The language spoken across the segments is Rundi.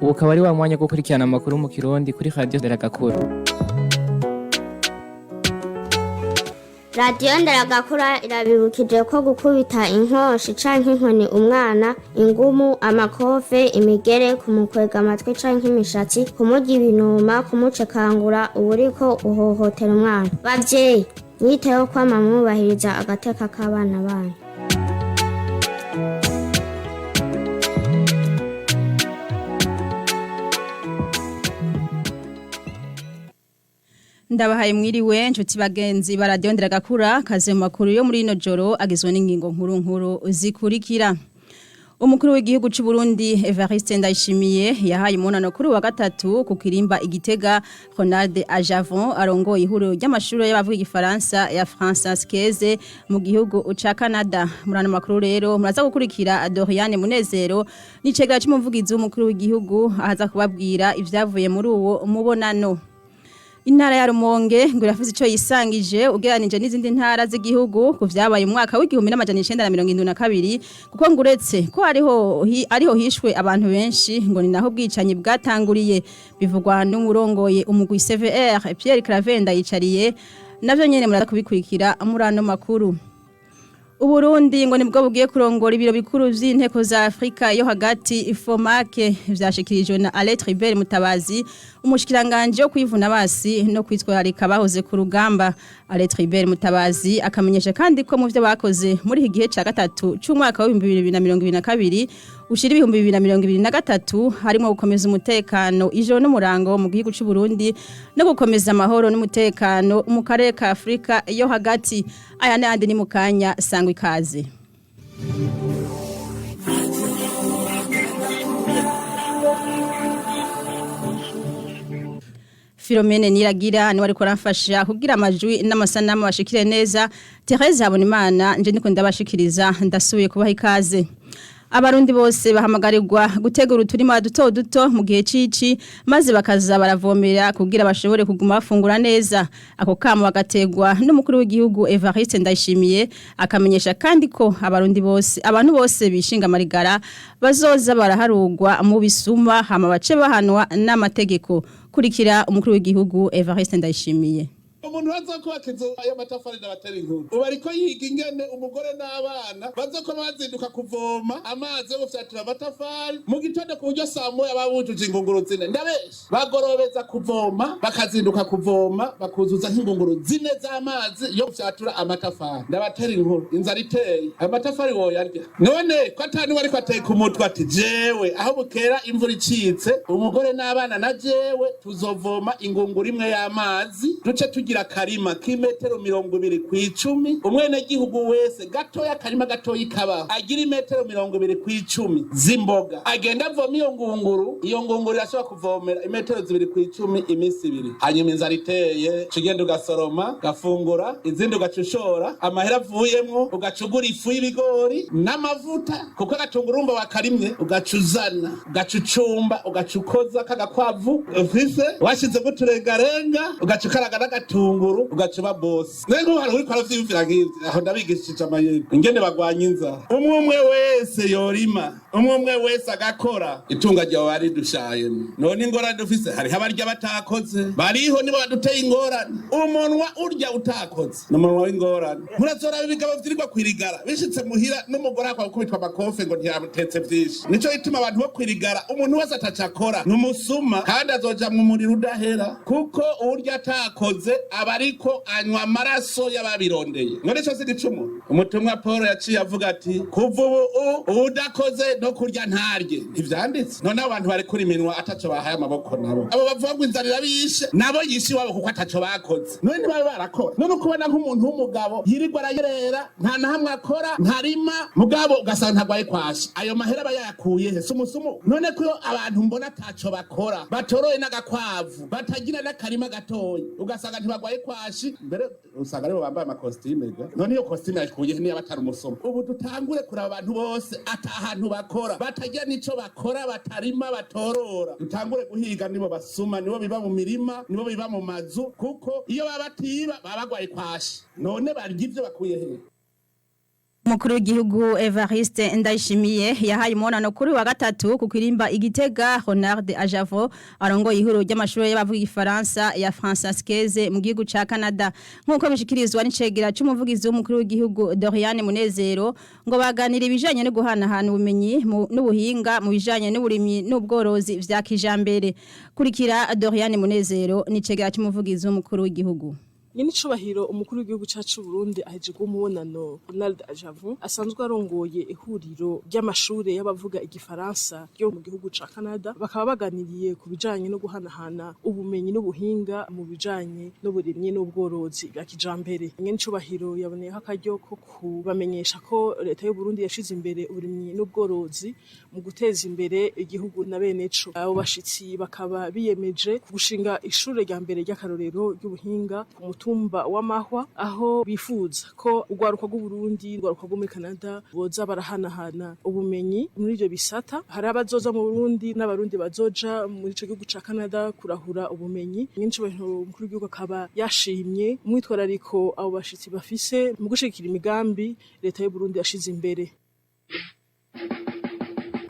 ubu akaba ari wa mwanya wo gukurikirana amakuru mu Kirundi kuri radio Nderagakura. Radio Nderagakura irabibukije ko gukubita inkoshi canke inkoni umwana, ingumu, amakofe, imigere, kumukwega amatwi canke imishatsi, kumurya ibinuma, kumucekangura uburiko uhohotera umwana. Bavyeyi, mwiteho kwama mwubahiriza agateka k'abana banyu. Ndabahaye mwiriwe nshuti bagenzi ba Radio Nderagakura kaze mu makuru yo muri ino joro agizwe n'ingingo nkuru zikurikira. Umukuru w'igihugu cy'u Burundi Evariste Ndayishimiye yahaye umunano kuri wa gatatu ku kirimba Igitega Ronald Ajavon arongoye ihuriro ry'amashuri y'abavuga igifaransa ya Française mu gihugu ca Canada. Murano makuru rero muraza gukurikira Doriane Munezero n'icegera cy'umuvugizi w'umukuru w'igihugu ahaza kubabwira ivyavuye muri uwo mubonano. Intara ya Rumonge ngo irafise ico yisangije ugeranije n'izindi ntara z'igihugu ku vyabaye mu mwaka w'1972 kuko nguretse ko ariho hishwe abantu benshi ngo ni naho bwicanyi bwatanguriye bivugwa n'umurongoye umugwi CVR Pierre Cravenda yicariye navyo nyene muraza kubikurikira murano makuru. Uburundi ngo nibwo bugiye kurongora ibiro bikuru vy'inteko za Afrika yo hagati ifomake vyashikirijwe na Alain Tribert Mutabazi umushikiranganje yo kwivuna basi no kwitwararika bahoze ku rugamba. Alain Tribert Mutabazi akamenyesha kandi ko mu vyo bakoze muri iki gihe ca gatatu c'umwaka wa 2022 ushira 2023 harimo gukomeza umutekano ijoro n'umurango mu gihugu cy'u Burundi no gukomeza amahoro n'umutekano mu karere ka Afrika yo hagati. Aya n'andi ni mukanya sangwa ikaze. Philomene Niragira ni wariko ramfasha kugira amajwi n'amasanamu bashikire neza. Therese Habonimana nje ndiko ndabashikiriza ndasubiye kubaha ikaze. Abarundi bose bahamagarirwa gutegura uturima duto duto mu gihe cici maze bakaza baravomera kugira bashobore kuguma bafungura neza. Ako kamo bagategwa n'umukuru w'igihugu Evariste Ndayishimiye akamenyesha kandi ko abantu bose bishinga marigara bazoza baraharugwa mu bisuma hama bace bahanwa n'amategeko. Kurikira umukuru w'igihugu Evariste Ndayishimiye. Umuntu bazokubakiza ayo matafari n'abatari inkuru ubu ariko yiga ingene umugore n'abana bazoko bazinduka kuvoma amazi yo gufyatura amatafari mu gitondo ku buryo saa moya babujuje ingunguru zine ndabesha bagorobeza kuvoma bakazinduka kuvoma bakuzuza nk'ingunguru zine z'amazi yo gufyatura amatafari ndabatera inkuru inzara iteye amatafari woyarya none ko atanu bariko ateye ku mutwe ati jewe aho bukera imvura icitse umugore n'abana na jewe tuzovoma ingunguru imwe y'amazi duce tugira karima k'imetero 20 umwene gihugu wese gatoya karima gatoyi kabaho agira imetero 20 z'imboga agenda avoma iyo ngunguru irashobora kuvomera imetero 2 imisi 2 hanyuma inzara iteye cugenda ugasoroma gafungura izindi ugacushora amahera avuyemwo ugacugura ifu y'ibigori n'amavuta kuko agatungurumba wakarimye ugacuzana ugacucumba ugacukoza kagakwavu ufise washize guturengarenga ugacukaraga n'agatunguru ugacuba boss nengo hari uri kwa vyimvira ngivyo aho ndabigishije amayeri ingene bagwanya inzara umwe wese yorima umwe wese agakora itunga ryawe bari dushaye none ingorane dufise hari habarya batakoze bariho nibo baduteye ingorane umunwa urya utakoze n'umunwa w'ingorane murazora bigabo vyirwa kwirigara bishitse muhira n'umugore akwa gukubitwa amakofe ngo ntiyamutetse vyinshi nico ituma abantu bo kwirigara umuntu wese atacakora n'umusuma kandi azoja mu muriro udahera kuko urya atakoze abariko anywa amaraso y'ababirondeye none cyo sigicumu umutumwa Paul yaciye avuga ati kuva ubu udakoze no kurya ntarye ntivyanditse none abantu bari kuri minwa ataco bahaye amaboko nabo abo bavuga ngo inzarira bishe nabo yishi wabo kuko ataco bakoze none baba barakora none ukubona nk'umuntu w'umugabo yirirwa arayerera nta na hamwe akora ntarima mugabo ugasanga ntagwaye kwashi ayo mahera bayakuye he sumusumu none ko abantu mbona ataco bakora batoroye n'agakwavu batagira n'akarima gatoyi ugasanga ntibagwaye kwashi mbere usanga aribo bambaye amakostime none iyo kostime yakuye niyo batari umusomo ubu dutangure kuraba abantu bose atahantu bakora batagira nico bakora batarima batorora dutangure guhiga nibo basuma nibo biba mu mirima nibo biba mu mazu kuko iyo babatiba babagwaye kwashi none barya ivyo bakuye he Umukuru w'igihugu Evariste Ndayishimiye yahaye umunano kuri wa gatatu ku kirimba Igitega Ronald Ajavo arongo ihuro ry'amashuri y'abavuga igifaransa ya Françaiscaise mu gihugu ca Canada nkuko bishikirizwa n'icegera c'umuvugizi w'umukuru w'igihugu Doriane Munezero ngo baganira ibijanye no guhanahana ubumenyi n'ubuhinga mu bijanye n'uburimyi n'ubworozi vya kijambere kurikira Doriane Munezero n'icegera c'umuvugizi w'umukuru w'igihugu. Nyini cubahiro umukuru w'igihugu cacu Burundi aheje gumunano Ronald Ajavu asanzwe arongoye ihuriro ry'amashure y'abavuga igifaransa ryo mu gihugu ca Canada bakaba baganiriye ku bijanye no guhanahana ubumenyi n'ubuhinga mu bijanye n'uburimyi n'ubworozi bwa kijambere. Nyini cubahiro yaboneyeho akaryo ko kubamenyesha ko leta y'u Burundi yashize imbere uburimyi n'ubworozi mu guteza imbere igihugu na beneco. Abo bashitsi bakaba biyemeje gushinga ishure rya mbere ry'akarorero ry'ubuhinga mutumba w'amahwa aho bifuza ko urwaruka rw'u Burundi urwaruka rwo muri Canada boza barahanahana ubumenyi muri ivyo bisata hari abazoza mu Burundi n'abarundi bazoja muri ico gihugu ca Canada kurahura ubumenyi nyinshi umukuru w'igihugu akaba yashimye umwitwarariko abo bashitsi bafise mu gushikira imigambi leta y'u Burundi yashize imbere.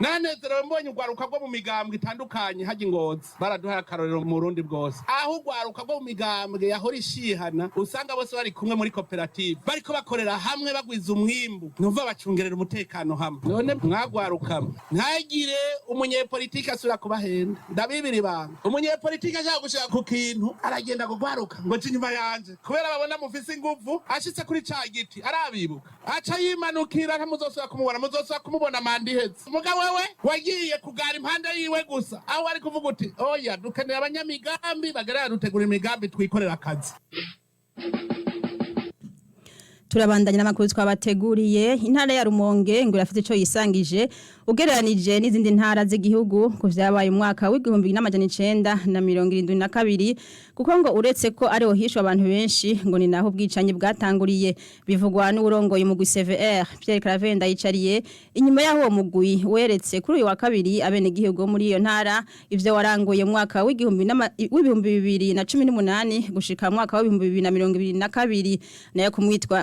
Nanezerewe mbonye urwaruka rwo mu migambwe itandukanye haje Ngozi baraduhaye akarorero mu Burundi bwose aho urwaruka rwo mu migambwe yahora ishihana usanga bose bari kumwe muri koperative bariko bakorera hamwe bagwiza umwimbu numva bacungerera umutekano hamwe none mwagwaruka ntagire umunyepolitike asura kubahenda ndabibiri banga umunyepolitike ashaka gushaka ku kintu aragenda kugwaruka ngo cinyuma yanje kubera babona mufise inguvu ashitse kuri ca giti arabibuka aca yimanukira ntamuzosubira kumubona mandi heze mugabo wewe wagiye kugara impande yiwe gusa aho ari kuvuga uti oya dukeneye abanyamigambi bagerera dutegura imigambi twikorera akazi. Turabandanya n'amakuru twabateguriye intara ya Rumonge ngo irafite ico yisangije ugereranije n'izindi ntara z'igihugu ku vyabaye umwaka w'1972 kuko ngo uretse ko ariho hishwe abantu benshi ngo ni naho bwicanye bwatanguriye bivugwa n'urongoye mu CVR Pierre Cravenda yicariye inyuma yaho mugwi weretse kuri uyu wa kabiri abene gihugu muri iyo ntara ivyo warangoye umwaka w'2018 gushika mwaka wa 2022 nayo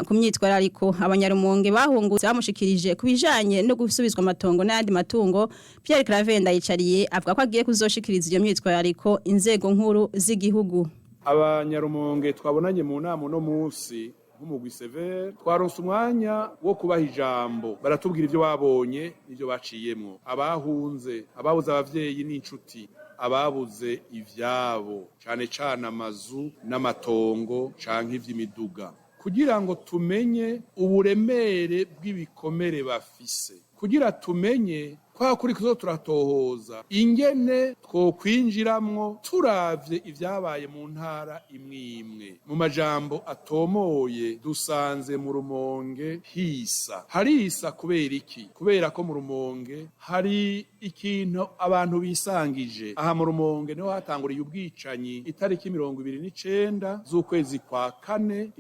kumyitwarariko abanyarumonge bahungutse bamushikirije kubijanye no gusubizwa amatongo n'andi matungo Pierre Cravenda yicariye avuga ko agiye kuzoshikiriza iyo myitwarariko inzego nkuru z'igihugu. Abanyarumonge twabonanye mu nama no munsi nk'umugwi severe twaronse umwanya wo kubaha ijambo baratubwira ivyo babonye ivyo baciyemwo abahunze ababuze abavyeyi n'inshuti ababuze ivyabo cane amazu n'amatongo canke ivy'imiduga kugira ngo tumenye uburemere bw'ibikomere bafise kugira tumenye kwa kuri kuzo turatohoza ingene twokwinjiramwo turavye ivyabaye mu ntara imwe mu majambo atomoye dusanze mu Rumonge hisa harisa kubera iki kubera ko mu Rumonge hari ikintu abantu bisangije aha mu Rumonge niho hatanguriye ubwicanyi itariki 29 z'ukwezi kwa kane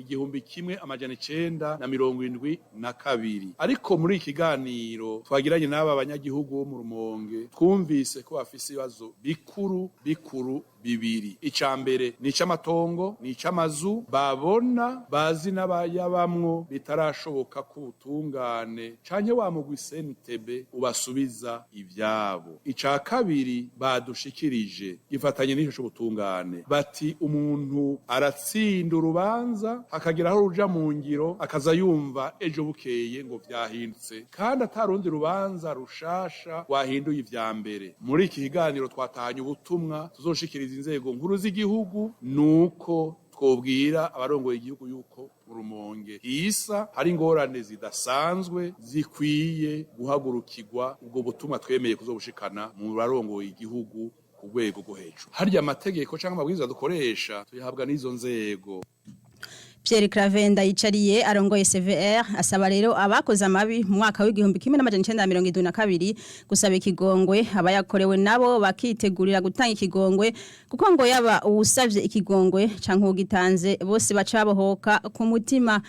1972 ariko muri ikiganiro twagiranye n'aba banyagihugu bo mu Rumonge twumvise ko bafise ibibazo bikuru bibiri icambere ni c'amatongo ni c'amazu babona bazi n'abayabamwo bitarashoboka ku butungane canke wa mugwi sentebe ubasubiza ivyabo ica kabiri badushikirije gifatanye n'ico c'ubutungane bati umuntu aratsinda urubanza akagira aho ruja mu ngiro akaza yumva ejo bukeye ngo vyahindutse kandi atarundi rubanza rushasha wahinduye ivyambere muri iki kiganiro twatahanye ubutumwa tuzoshikiriza inzego nkuru z'igihugu nuko twobwira abarongoye igihugu yuko Rumonge isa hari ingorane zidasanzwe zikwiye guhagurukirwa ubwo butumwa twemeye kuzobushikana mu barongoye igihugu ku rwego rwo hejuru harya amategeko canke amabwiriza dukoresha tuyahabwa n'izo nzego. Pierre Cravenda yicariye arongoye CVR asaba rero abakoze amabi mu mwaka w'1972 gusaba ikigongwe abayakorewe nabo bakitegurira gutanga ikigongwe kuko ngo yaba uwusavye ikigongwe canke ugitanze bose bacabohoka ku mutima.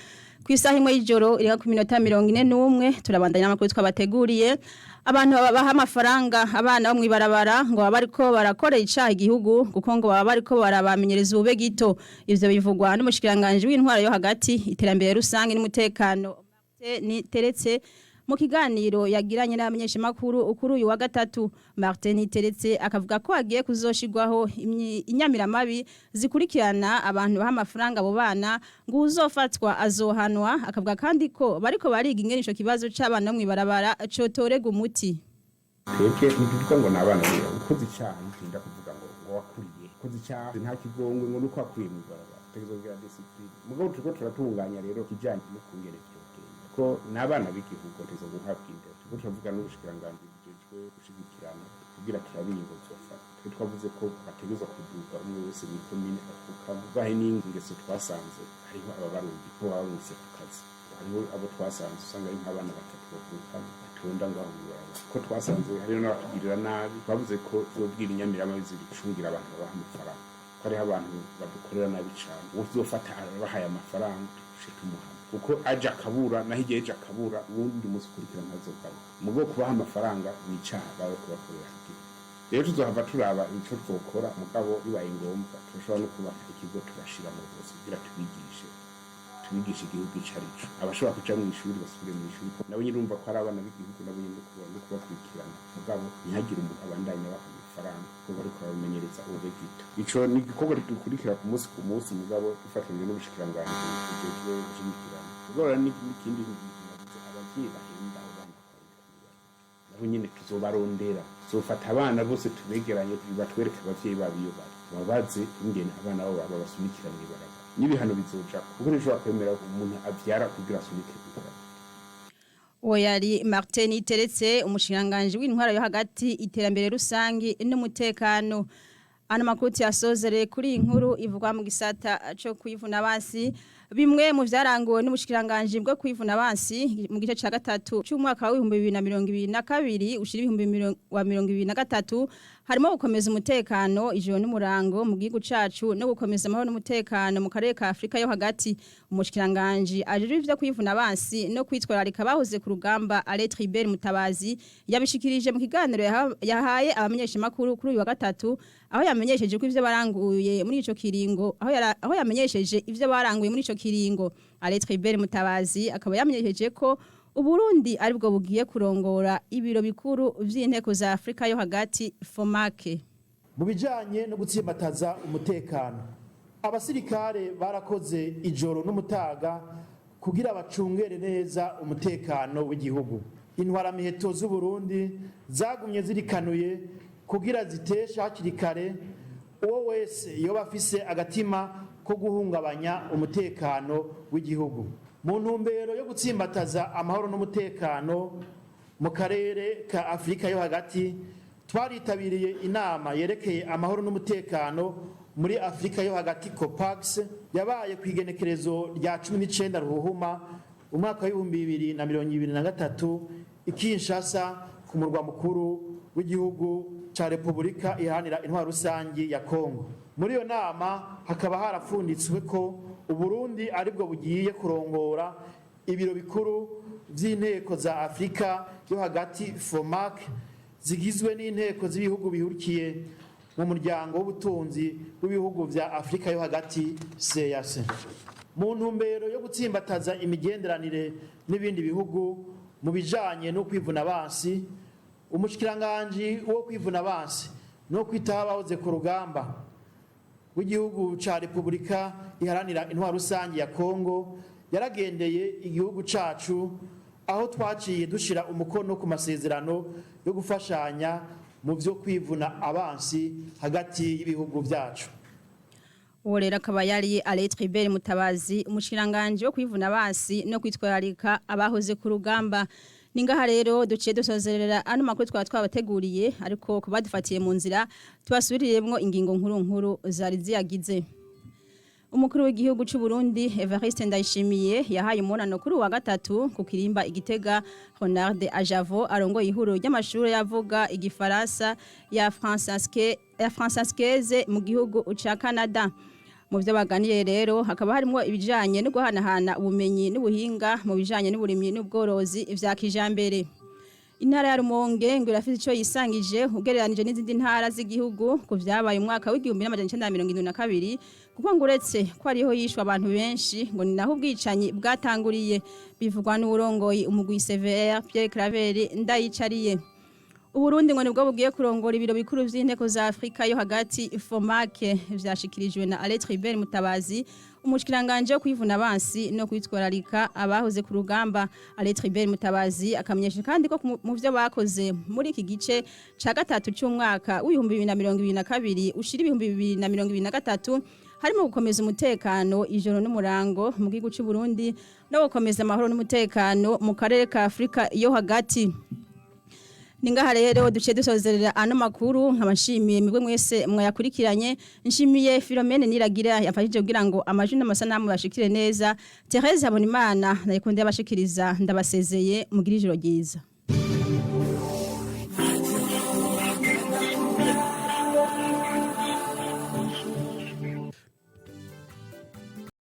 Kwisaha imwe y'ijoro iri ku minota 41 turabandanya n'amakuru twabateguriye abantu babaha amafaranga abana bo mwibarabara ngo baba bariko barakorera icaha igihugu kuko ngo baba bariko barabamenyereza ubube gito ivyo bivugwa n'umushikiranganje w'intwara yo hagati iterambere rusange n'umutekano Teretse mu kiganiro yagiranye n'abamenyeshamakuru kuri uyu wa gatatu. Martin Teretse akavuga ko agiye kuzoshirwaho inyamiramabi zikurikirana abantu baha amafaranga abo bana ngo uzofatwa azohanwa. Akavuga kandi ko bariko bariga ingene ico kibazo c'abana mwibarabara cotorega umuti. Twebwe ntiduvuga ngo nabana rero ukoze icyaha ntinda kuvuga ngo wakuriye ukoze icyaha nta kigongwe ngo nuko akuriye mwibarabara tegezogira discipline mugabo turiko turatunganya rero kijanye no kungere ko nabana b'igihugu tezo guhabwa indero turiko turavuga n'ubushikiranganji bujejwe gushigikirana kugira turabingo zofata twavuze ko bategezwa kuduga umwe wese mu komine akavuga n'ingeso twasanze hariho ababarundi ko barunse ku kazi hariho abo twasanze usanga ari nk'abana batatu bavuka batonda ngaho ko twasanze hariho n'abakugirira nabi twavuze ko zobwira inyamiramabi zibicungira abantu babaha amafaranga ko hariho abantu badukorera nabi cane uzofata abahaye amafaranga dushika umuhana kuko aja akabura naho igihe aja akabura ubundi munsi ukurikira ntazogaruka mugo kubaha amafaranga n'icaha bawe kubakorera rero tuzohava turaba ico twokora mugabo bibaye ngombwa turashobora no kubaka ikigo tugashira mu bose kugira tubigishe igihugu icarico abashobora kuja mu ishuri basubire mu ishuri nabo nyirumva ko ari abana b'igihugu nabo nyine no kubakurikirana mugabo ntihagire umuntu abandanya baha amafaranga kuko bariko baramenyereza ubegito ico ni igikorwa dukurikira ku munsi mugabo dufatanyije n'ubushikiranganji bujejwe gushigikirana mugabo n'ikindi abavyeyi bahenda abana nabo nyine tuzobarondera zofata abana bose tubegeranye batwereke abavyeyi babo iyo bari babaze ingene abana babo baba basunikira mw'ibarabara n'ibihano bizoja kuko nishobora kwemera umuntu avyara kugira asunike mw'ibarabara. Oyari Martin Teretse umushikiranganji w'intwara yo hagati iterambere rusangi n'umutekano. Amakuru yasozere kuri inkuru ivugwa mu gisata cyo kwivuna abansi bimwe mu vyaranguwe n'ubushikiranganje bwo kwivuna abansi mu gice ca gatatu cy'umwaka wa 2022 ushira 2023 harimo gukomeza umutekano ijoro n'umurango mu gihugu cacu no gukomeza amahoro n'umutekano mu karere ka Afrika yo hagati. Umushikiranganje ajije ivyo kwivuna abansi no kwitwararika bahoze ku rugamba Aletribert Mutabazi yabishikirije mu kiganiro yahaye abamenyeshamakuru kuri uyu wa gatatu aho yamenyesheje ko ivyo baranguye muri ico kiringo aho yamenyesheje ivyo baranguye muri ico kiringo. Aletribert Mutabazi akaba yamenyesheje ko Uburundi aribwo bugiye kurongora ibiro bikuru vy'inteko za Afrika yo hagati FOMAC. Mu bijanye no gutsimbataza umutekano abasirikare barakoze ijoro n'umutaga kugira bacungere neza umutekano w'igihugu. Intwara miheto z'u Burundi zagumye zirikanuye kugira zitesha hakiri kare uwo wese yoba afise agatima ko guhungabanya umutekano w'igihugu. Mu ntumbero yo gutsimbataza amahoro n'umutekano mu karere ka Afrika yo hagati twaritabiriye inama yerekeye amahoro n'umutekano muri Afrika yo hagati COPAX yabaye kwigenekerezo rya 19 ruhuhuma umwaka wa 2023 ikinshasa ku murwa mukuru w'igihugu cha Republika iharanira intwaro rusangi ya Kongo. Muri iyo nama hakaba harafunditswe ko Uburundi aribwo bugiye kurongora ibiro bikuru vy'inteko za Afrika yo hagati FOMAC zigizwe n'inteko z'ibihugu bihurikiye mu muryango w'ubutunzi w'ibihugu vya Afrika yo hagati CEEAC. Mu ntumbero yo gutsimbataza imigenderanire n'ibindi bihugu mu bijanye no kwivuna abansi, umushikiranganje wo kwivuna abansi no kwitaho abahoze ku rugamba w'igihugu ca Republika iharanira intwaro rusangi ya Kongo yaragendeye igihugu cacu aho twaciye dushira umukono ku masezerano yo gufashanya mu vyo kwivuna abansi hagati y'ibihugu vyacu. Uwo rero akaba yari Aletribert Mutabazi umushikiranganje wo kwivuna abansi no kwitwararika abahoze ku rugamba. Ningaha rero duciye dusozerera ano makuru twabateguriye ariko kubadufatiye mu nzira tubasubiriremwo ingingo nkuru zari ziyagize. Umukuru w'igihugu cy'u Burundi Evariste Ndayishimiye yahaye umunano kuri wa gatatu ku kirimba Igitega Ronald Ajavo arongo ihuro ry'amashuri yavuga igifaransa ya Française mu gihugu ca Canada. Mu byo baganiye rero hakaba harimo ibijanye no guhanahana ubumenyi n'ubuhinga mu bijanye n'uburimyi n'ubworozi vya kijambere. Intara ya Rumonge ngo irafite ico yisangije ugereranije n'izindi ntara z'igihugu ku vyabaye umwaka w'1972 kuko ngo uretse ko ariho yishwa abantu benshi ngo ni naho ubwicanyi bwatanguriye bivugwa n'urongoyi umugwi CVR Pierre Claver Ndayicariye. Uburundi ngo nibwo bugiye kurongora ibiro bikuru vy'inteko za Afrika yo hagati FOMAC vyashikirijwe na Alain Tribert Mutabazi umushikiranganje wo kwivuna abansi no kwitwararika abahoze ku rugamba. Alain Tribert Mutabazi akamenyesha kandi ko mu vyo bakoze muri iki gice ca gatatu cy'umwaka w'2022 ushira 2023 harimo gukomeza umutekano ijoro n'umurango mu gihugu cy'u Burundi no gukomeza amahoro n'umutekano mu karere ka Afrika yo hagati. Ningaha rero duce dusozerera ano makuru nkabashimiye migwe mwese mwayakurikiranye nshimiye Philomene Niragira yafashije kugira ngo amajwi n'amasanamu bashikire neza. Therese Habonimana nayikunde yabashikiriza ndabasezeye mugira ijoro ryiza.